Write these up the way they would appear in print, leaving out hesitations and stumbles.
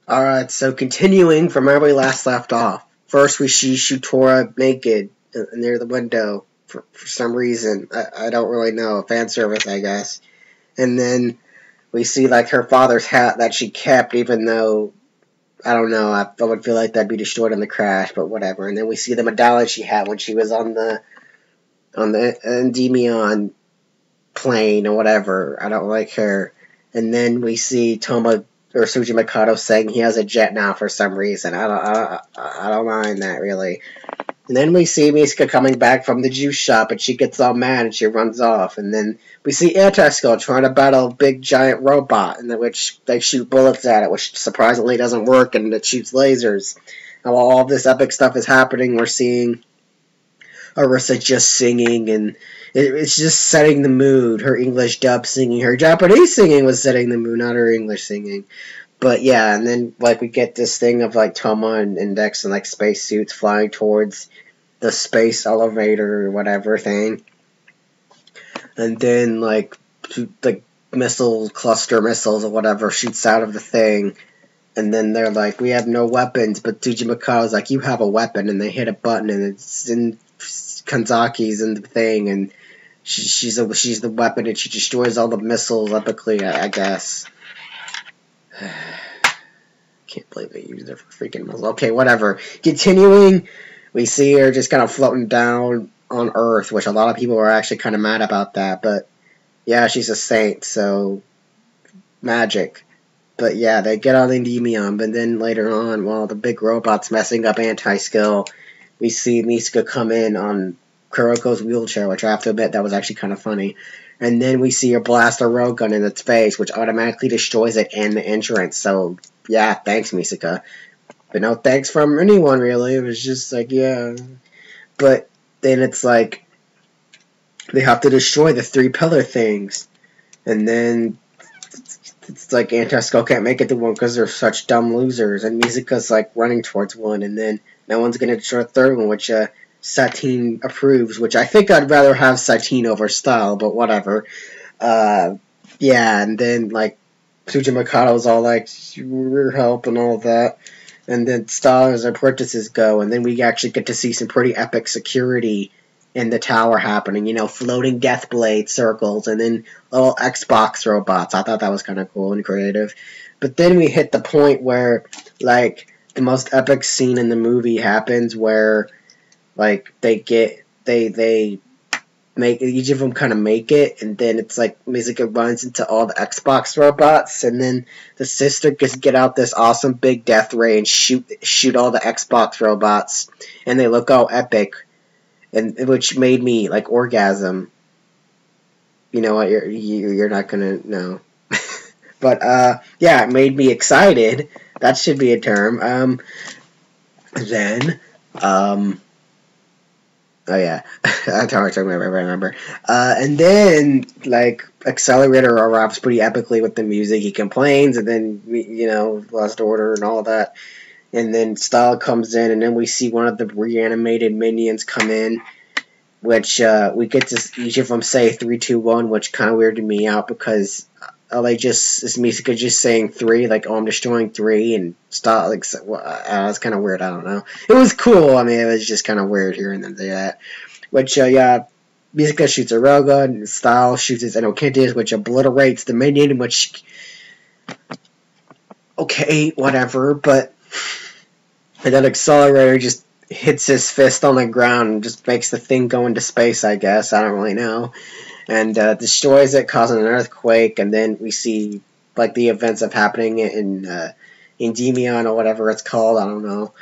Alright, so continuing from where we last left off. First, we see Shutora naked near the window for some reason. I don't really know. Fan service, I guess. And then we see like her father's hat that she kept, even though I don't know. I would feel like that'd be destroyed in the crash, but whatever. And then we see the medallion she had when she was on the Endymion plane or whatever. I don't like her. And then we see Toma or Suji Mikado saying he has a jet now for some reason. I don't mind that really. And then we see Misuka coming back from the juice shop, and she gets all mad and she runs off. And then we see Anti-Skull trying to battle a big giant robot, in which they shoot bullets at it, which surprisingly doesn't work, and it shoots lasers. And while all this epic stuff is happening, we're seeing Arisa just singing, and it's just setting the mood. Her English dub singing, her Japanese singing was setting the mood, not her English singing. But yeah, and then like we get this thing of like Toma and Index in like spacesuits flying towards the space elevator or whatever thing, and then like the missile cluster missiles or whatever shoots out of the thing, and then they're like, we have no weapons, but Tsuji Mikado's like, you have a weapon, and they hit a button and it's in Kanzaki's in the thing, and she's the weapon, and she destroys all the missiles epically, I guess. Can't believe they used her for freaking missiles. Okay, whatever. Continuing, we see her just kind of floating down on Earth, which a lot of people were actually kind of mad about that, but yeah, she's a saint, so magic. But yeah, they get on Endymion, but then later on, while the big robot's messing up Anti-Skill, we see Misuka come in on Kuroko's wheelchair, which I have to admit, that was actually kind of funny. And then we see her blast a rogue gun in its face, which automatically destroys it and the entrance. So, yeah, thanks, Misuka. But no thanks from anyone, really. It was just like, yeah. But then it's like, they have to destroy the 3 pillar things. And then it's like Anti-Skull can't make it to one because they're such dumb losers. And Misuka's like running towards one. And then no one's going to destroy the 3rd one, which Satine approves, which I think I'd rather have Satine over Style, but whatever. Yeah, and then, like, Tsuji Mikado's all like, we're help and all that. And then Style and apprentices go, and then we actually get to see some pretty epic security in the tower happening. You know, floating death blade circles, and then little Xbox robots. I thought that was kind of cool and creative. But then we hit the point where, like, the most epic scene in the movie happens where, like, they make, each of them kind of make it, and then it's like Misuka runs into all the Xbox robots, and then the sister just get out this awesome big death ray and shoot all the Xbox robots, and they look all epic, and which made me like orgasm. You know what? You're not gonna know, but yeah, it made me excited. That should be a term. Then oh yeah, that's how I remember. And then, like, Accelerator arrives pretty epically with the music. He complains, and then, you know, Lost Order and all that. And then Style comes in, and then we see one of the reanimated minions come in, which we get to each of them say 3, 2, 1, which kind of weirded me out because is Misuka just saying 3, like, oh, I'm destroying 3, and Style, like, it's kind of weird, I don't know. It was cool, I mean, it was just kind of weird hearing them say that. Which, yeah, Misuka shoots a railgun, and Style shoots his Enokintis, which obliterates the minion, which, okay, whatever, but, and then Accelerator just hits his fist on the ground and just makes the thing go into space, I guess, I don't really know. And destroys it, causing an earthquake, and then we see, like, the events of happening in Endymion or whatever it's called, I don't know.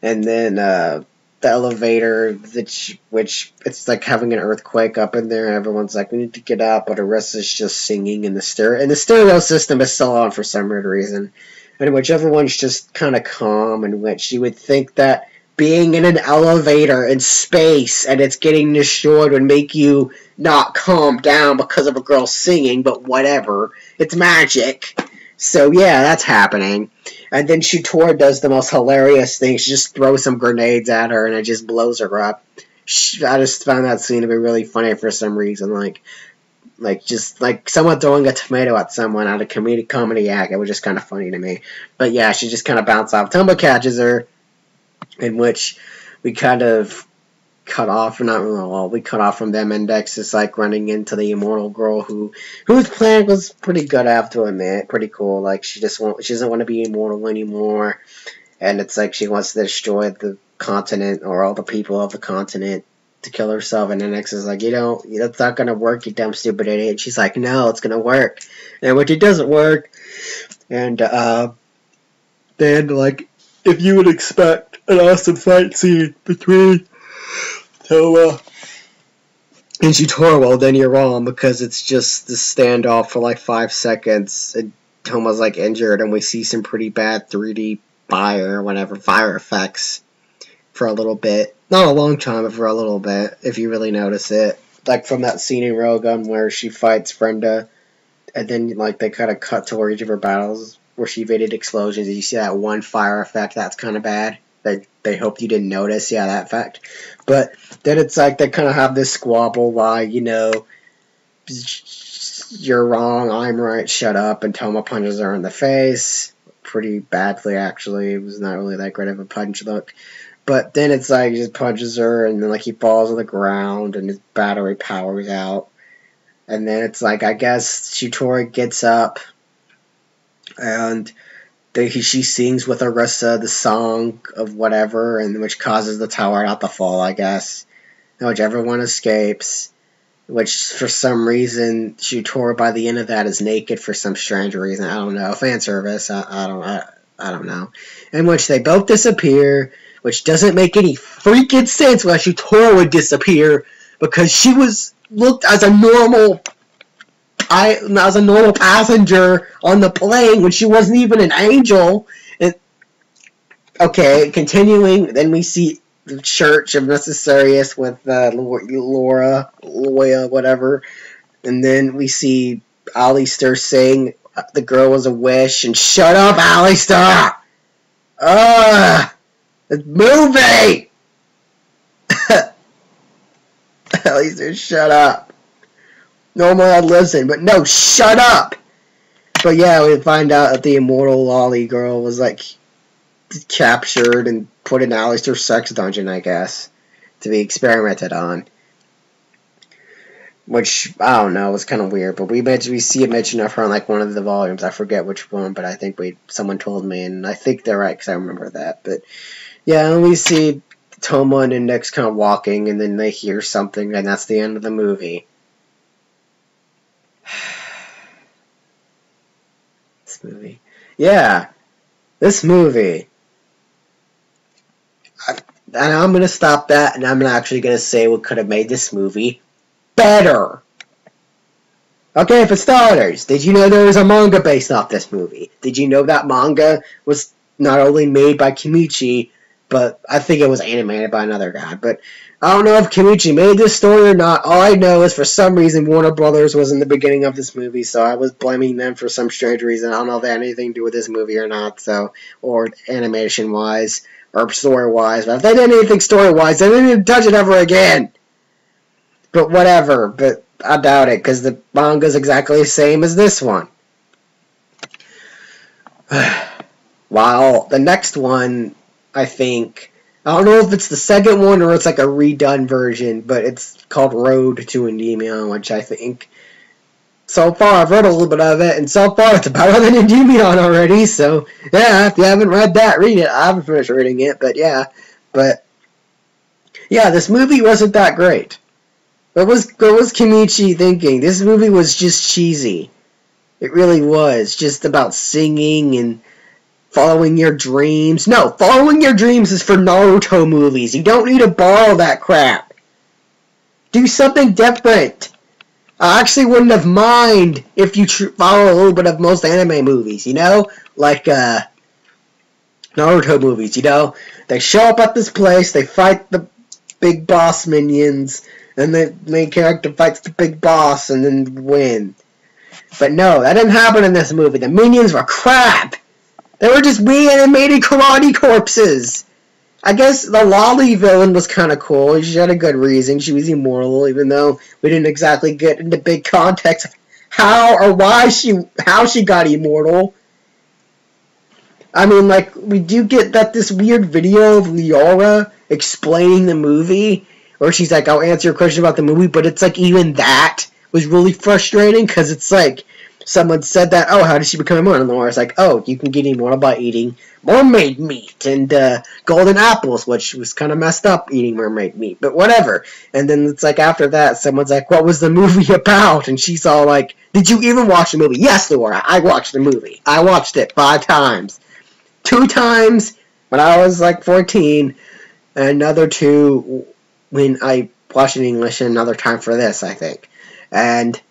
And then the elevator, which it's like having an earthquake up in there, and everyone's like, we need to get out, but Arisa's just singing in the stereo. And the stereo system is still on for some weird reason, in which everyone's just kind of calm, in which you would think that being in an elevator in space and it's getting destroyed would make you not calm down because of a girl singing, but whatever. It's magic. So yeah, that's happening. And then Shutora does the most hilarious thing. She just throws some grenades at her and it just blows her up. I just found that scene to be really funny for some reason. Like, Like, just, like, someone throwing a tomato at someone out of comedy act. It was just kind of funny to me. But yeah, she just kind of bounced off. Toma catches her, in which we kind of cut off, or not really, well, we cut off from them. Index is, like, running into the immortal girl whose plan was pretty good, I have to admit. Pretty cool. Like, she doesn't want to be immortal anymore. And it's like she wants to destroy the continent, or all the people of the continent, to kill herself. And Index is like, that's not gonna work, you dumb stupid idiot. She's like, no, it's gonna work. And which it doesn't work. And then, like, if you would expect an awesome fight scene between Toma and Chitoro, well, then you're wrong, because it's just the standoff for like 5 seconds, and Toma's like injured, and we see some pretty bad 3D fire effects for a little bit. Not a long time, but for a little bit, if you really notice it. Like from that scene in Rogun where she fights Brenda, and then like they kind of cut towards each of her battles where she evaded explosions, and you see that one fire effect. That's kind of bad. They hoped you didn't notice, yeah, that fact. But then it's like they kind of have this squabble, like, you're wrong, I'm right, shut up, and Toma punches her in the face. Pretty badly, actually. It was not really that great of a punch look. But then it's like he just punches her, and then like he falls on the ground, and his battery powers out. And then it's like, I guess Chitoro gets up, and she sings with Arisa the song of whatever, and which causes the tower not to fall, I guess. In which everyone escapes. Which, for some reason, Chitoro by the end of that is naked for some strange reason. I don't know. Fan service. I don't know. In which they both disappear, which doesn't make any freaking sense why Chitoro would disappear, because she looked as a normal passenger on the plane when she wasn't even an angel. Okay, continuing, then we see the Church of Necessarius with Loya, whatever, and then we see Alistair saying the girl was a wish, and shut up, Alistair! It's movie! Alistair, shut up. Normally I'd listen, but no, shut up! But yeah, we find out that the immortal lolly girl was like captured and put in Alistair's sex dungeon, I guess, to be experimented on. Which, I don't know, was kind of weird, but we see a mention of her in like one of the volumes. I forget which one, but I think someone told me, and I think they're right, because I remember that. But yeah, and we see Toma and Index kind of walking, and then they hear something, and that's the end of the movie. This movie. And I'm going to stop that, and I'm actually going to say what could have made this movie better. Okay, for starters, did you know there was a manga based off this movie? Did you know that manga was not only made by Kimichi, but I think it was animated by another guy. But I don't know if Kimichi made this story or not. All I know is for some reason Warner Brothers was in the beginning of this movie, so I was blaming them for some strange reason. I don't know if they had anything to do with this movie or not, or animation-wise, or story-wise. But if they did anything story-wise, they didn't even touch it ever again. But whatever. But I doubt it, because the manga's exactly the same as this one. While the next one, I don't know if it's the second one or it's like a redone version, but it's called Road to Endymion, which I think, so far I've read a little bit of it, and so far it's better than Endymion already, so yeah, if you haven't read that, read it. I haven't finished reading it, but yeah, this movie wasn't that great. What was Kimichi thinking? This movie was just cheesy. It really was, just about singing and following your dreams. No, following your dreams is for Naruto movies. You don't need to borrow that crap. Do something different. I actually wouldn't have mind if you follow a little bit of most anime movies, like Naruto movies, They show up at this place, they fight the big boss minions, and the main character fights the big boss and then win. But no, that didn't happen in this movie. The minions were crap. They were just reanimated karate corpses. I guess the Lolly villain was kind of cool. She had a good reason. She was immortal, even though we didn't exactly get into big context of how or how she got immortal. I mean, like, we do get this weird video of Leora explaining the movie, where she's like, I'll answer your question about the movie, but it's like, even that was really frustrating, because it's like, someone said that, oh, how did she become immortal? And Leora's like, oh, you can get immortal by eating mermaid meat and golden apples, which was kind of messed up, eating mermaid meat, but whatever. And then it's like, after that, someone's like, what was the movie about? And she's all like, did you even watch the movie? Yes, Leora, I watched the movie. I watched it 5 times. 2 times when I was like 14, and another 2 when I watched it in English, and another time for this, I think. And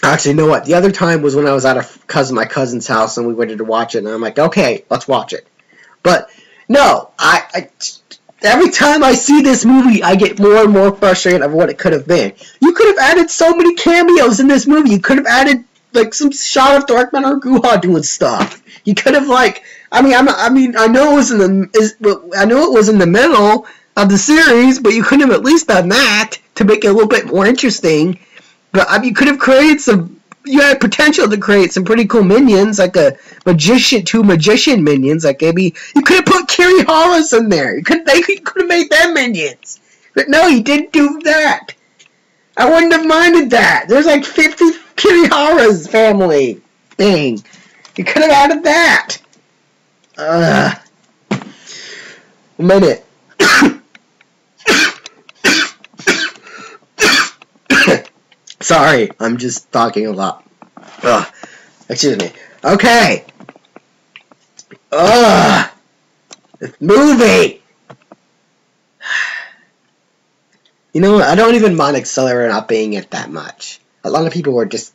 actually, you know what? The other time was when I was at my cousin's house, and we waited to watch it, and I'm like, okay, let's watch it. But no, every time I see this movie, I get more and more frustrated of what it could have been. You could have added so many cameos in this movie. You could have added like some shot of Darkman or Guha doing stuff. You could have like, I know it was in the middle of the series, but you could have at least done that to make it a little bit more interesting. But you could have created you had potential to create some pretty cool minions, like a magician, 2 magician minions. Like maybe you could have put Kiriharas in there. You could have made them minions. But no, you didn't do that. I wouldn't have minded that. There's like 50 Kiriharas family thing. You could have added that. A minute. Sorry, I'm just talking a lot. Excuse me. Okay. This movie. You know what? I don't even mind Accelerator not being it that much. A lot of people were just...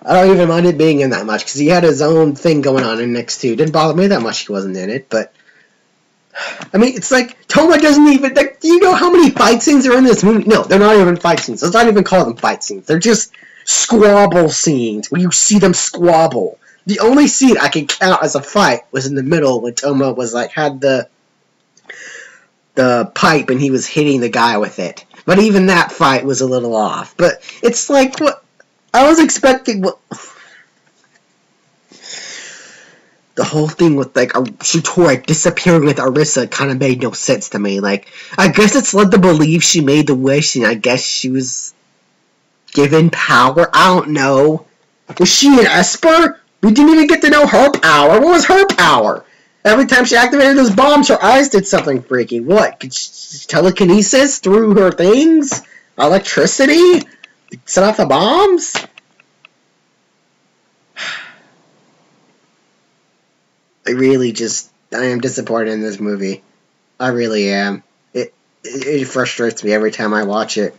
I don't even mind it being in that much, because he had his own thing going on in next 2. Didn't bother me that much he wasn't in it, but... I mean, it's like, Toma doesn't even... Like, do you know how many fight scenes are in this movie? No, they're not even fight scenes. Let's not even call them fight scenes. They're just squabble scenes, where you see them squabble. The only scene I can count as a fight was in the middle, when Toma was like, had the pipe, and he was hitting the guy with it. But even that fight was a little off. But it's like, what... I was expecting the whole thing with like Shutora disappearing with Arisa kind of made no sense to me. Like, I guess it's led to believe she made the wish, and I guess she was given power. I don't know. Was she an Esper? We didn't even get to know her power. What was her power? Every time she activated those bombs, her eyes did something freaky. What? Telekinesis through her things? Electricity? Set off the bombs? I am disappointed in this movie. I really am. It frustrates me every time I watch it.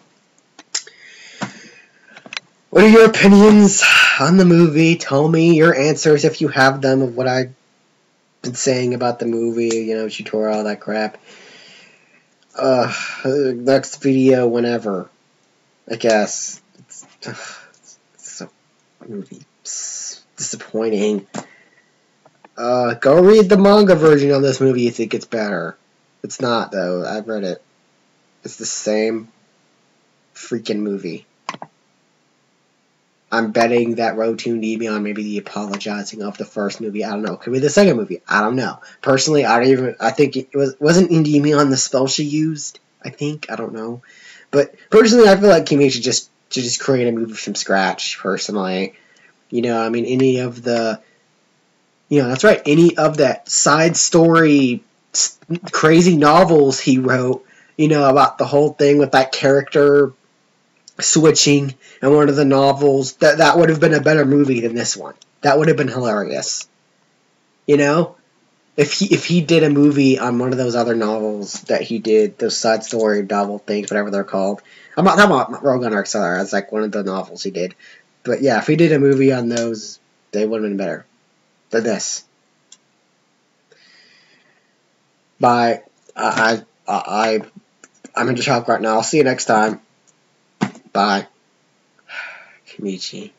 What are your opinions on the movie? Tell me your answers if you have them of what I've been saying about the movie, you know, tutorial, all that crap. Next video whenever. I guess. It's so movie disappointing. Go read the manga version of this movie. You think it's better? It's not though. I've read it. It's the same freaking movie. I'm betting that Road to Endymion may be the apologizing of the first movie. I don't know. Could be the second movie. I don't know. Personally, I think it wasn't Endymion the spell she used. I don't know. But personally, I feel like Kimi should just create a movie from scratch, personally. You know, I mean, any of that side story, crazy novels he wrote, you know, about the whole thing with that character switching in one of the novels, that would have been a better movie than this one. That would have been hilarious. You know? If he did a movie on one of those other novels that he did, those side story novel things, whatever they're called. I'm not talking about Rogan or Accelerator, that's like one of the novels he did. But yeah, if he did a movie on those, they would have been better than this. Bye. I'm in the shop right now. I'll see you next time. Bye. Kimichi.